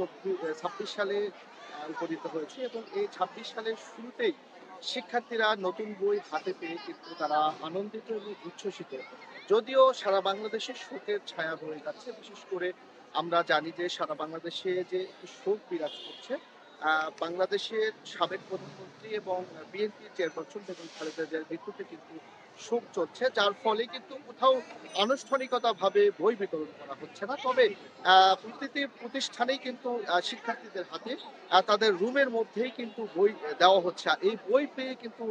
2026 সালে উপনীত হয়েছে এবং এই 26 সালের শুরুতেই শিক্ষার্থীরা নতুন বই হাতে পেয়ে কিন্তু তারা আনন্দিত এবং উচ্ছ্বসিত। যদিও সারা বাংলাদেশে শোকের ছায়া বয়ে যাচ্ছে। বিশেষ করে আমরা জানি যে সারা বাংলাদেশে যে একটি শোক বিরাজ করছে। বাংলাদেশের সাবেক প্রধানমন্ত্রী এবং বিএনপির চেয়ারপারসন বেগম খালেদা জিয়ার মৃত্যুতে কিন্তু শোক চলছে। যার ফলে কিন্তু কোথাও আনুষ্ঠানিকতাভাবে বই বিতরণ করা হচ্ছে না। তবে প্রতিটি প্রতিষ্ঠানেই কিন্তু শিক্ষার্থীদের হাতে তাদের রুমের মধ্যেই কিন্তু বই দেওয়া হচ্ছে। আর এই বই পেয়ে কিন্তু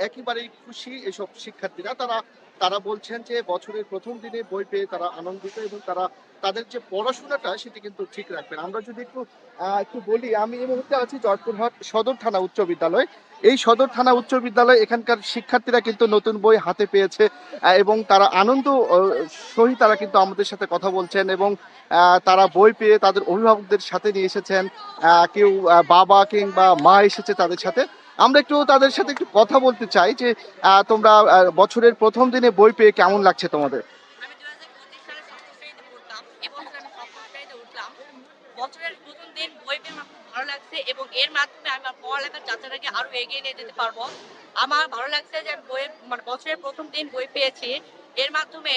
একেবারেই খুশি এসব শিক্ষার্থীরা। তারা তারা বলছেন যে বছরের ১ম দিনে বই পেয়ে তারা আনন্দিত এবং তারা তাদের যে পড়াশোনাটা সেটি কিন্তু ঠিক রাখবেন। আমরা যদি একটু বলি, আমি এই মুহূর্তে আছি জয়পুরহাট সদর থানা উচ্চ বিদ্যালয়। এই সদর থানা উচ্চ বিদ্যালয় এখানকার শিক্ষার্থীরা কিন্তু নতুন বই হাতে পেয়েছে এবং তারা আনন্দ সহিত তারা কিন্তু আমাদের সাথে কথা বলছেন এবং তারা বই পেয়ে তাদের অভিভাবকদের সাথে নিয়ে এসেছেন। কেউ বাবা কিংবা মা এসেছে তাদের সাথে। আমরা একটু তাদের সাথে একটু কথা বলতে চাই যে তোমরা বছরের ১ম দিনে বই পেয়ে কেমন লাগছে তোমাদের? আমি ২০২৫ সালে ষষ্ঠ শ্রেণীতে পড়তাম। এবছর আমি সপ্তম শ্রেণীতে উঠলাম। বছরের ১ম দিন বই পেয়ে আমার খুব ভালো লাগছে এবং এর মাধ্যমে আমি আমার পড়ালেখার যাত্রাটাকে আরো এগিয়ে নিয়ে যেতে পারবো। আমার ভালো লাগছে যে আমি বছরের ১ম দিন বই পেয়েছি। এর মাধ্যমে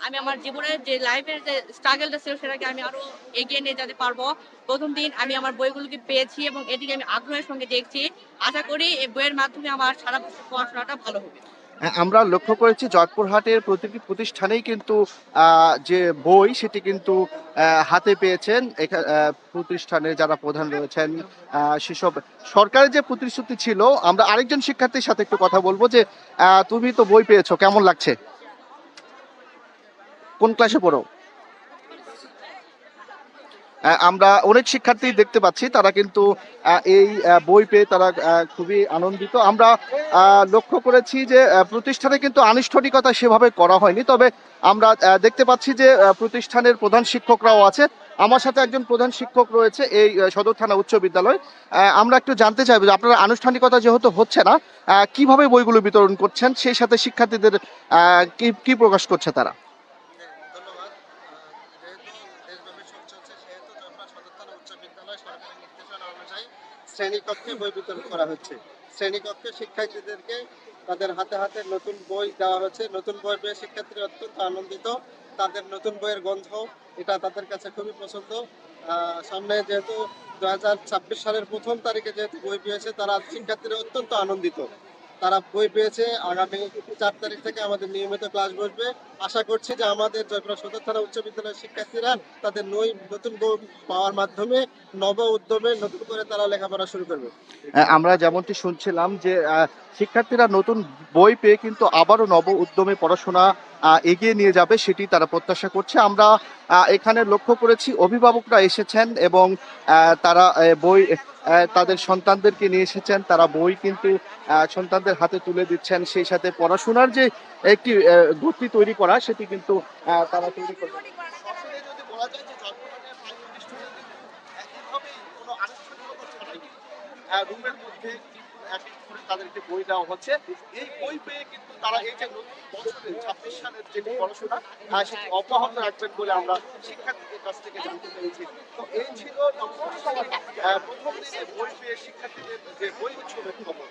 আমি আমার জীবনের যে লাইফের যে স্ট্রাগলটা ছিল সেটাকে আমি আরো এগিয়ে নিয়ে যেতে পারবো। ১ম দিন আমি আমার বইগুলোকে পেয়েছি এবং এটিকে আমি আগ্রহের সঙ্গে দেখছি। আশা করি এই বইয়ের মাধ্যমে আমার সারা বছর পড়াশোনাটা ভালো হবে। আমরা লক্ষ্য করেছি জয়পুরহাটের প্রতিটি প্রতিষ্ঠানেই কিন্তু যে বই সেটি কিন্তু হাতে পেয়েছেন। প্রতিষ্ঠানে যারা প্রধান রয়েছেন সেসব সরকারের যে প্রতিশ্রুতি ছিল, আমরা আরেকজন শিক্ষার্থীর সাথে একটু কথা বলবো যে তুমি তো বই পেয়েছো, কেমন লাগছে? কোন ক্লাসে পড়ো? আমরা অনেক শিক্ষার্থী দেখতে পাচ্ছি তারা কিন্তু এই বই পেয়ে তারা খুবই আনন্দিত। আমরা লক্ষ্য করেছি যে প্রতিষ্ঠানে কিন্তু আনুষ্ঠানিকতা সেভাবে করা হয়নি, তবে আমরা দেখতে পাচ্ছি যে প্রতিষ্ঠানের প্রধান শিক্ষকরাও আছে। আমার সাথে একজন প্রধান শিক্ষক রয়েছে এই সদর থানা উচ্চ বিদ্যালয়। আমরা একটু জানতে চাইবো যে আপনারা আনুষ্ঠানিকতা যেহেতু হচ্ছে না, কিভাবে বইগুলো বিতরণ করছেন, সেই সাথে শিক্ষার্থীদের কি কি প্রকাশ করছে তারা? ধন্যবাদ। যেহেতু দেশব্যাপী শোক চলছে সেহেতু জয়পুরহাট সদর থানা উচ্চ বিদ্যালয় সরকারি নির্দেশনা অনুযায়ী শ্রেণীকক্ষে বই বিতরণ করা হচ্ছে। শ্রেণীকক্ষে শিক্ষার্থীদেরকে তাদের হাতে হাতে নতুন বই দেওয়া হচ্ছে। নতুন বই পেয়ে শিক্ষার্থীরা অত্যন্ত আনন্দিত। তাদের নতুন বইয়ের গন্ধ এটা তাদের কাছে খুবই পছন্দ। সামনে যেহেতু ২০২৬ সালের ১ম তারিখে যেহেতু বই পেয়েছে তারা শিক্ষার্থীরা অত্যন্ত আনন্দিত। তারা বই পেয়েছে। আগামী ৪ তারিখ থেকে আমাদের নিয়মিত ক্লাস বসবে। আশা করছি যে আমাদের জয়পুরহাট সদর থানা উচ্চ বিদ্যালয়ের শিক্ষার্থীরা তাদের নতুন বই পাওয়ার মাধ্যমে নব উদ্যমে নতুন করে তারা লেখাপড়া শুরু করবে। আমরা যেমনটি শুনছিলাম যে শিক্ষার্থীরা নতুন বই পেয়ে কিন্তু আবারও নব উদ্যমে পড়াশোনা এগিয়ে নিয়ে যাবে সেটি তারা প্রত্যাশা করছে। আমরা এখানে লক্ষ্য করেছি অভিভাবকরা এসেছেন এবং তারা বই তাদের সন্তানদেরকে নিয়ে এসেছেন। তারা বই কিন্তু সন্তানদের হাতে তুলে দিচ্ছেন। সেই সাথে পড়াশোনার যে একটি গতি তৈরি করা সেটি কিন্তু তারা তৈরি করবে। আসলে যদি বলা যায় যে জয়পুরহাটের প্রায় প্রতিষ্ঠানে কিন্তু এভাবেই কোনো আনুষ্ঠানিকতা ছাড়াই রুমের মধ্যে এক এক করে তাদেরকে বই দেওয়া হচ্ছে। এই বই পেয়ে কিন্তু তারা এই যে নতুন বছরের ২৬ সালের যে পড়াশোনা সেটি অব্যাহত রাখবেন বলে আমরা শিক্ষার্থীদের কাছ থেকে জানতে পেরেছি। তো এই ছিল ১ম দিনে বই পেয়ে শিক্ষার্থীদের যে বই উৎসবের খবর।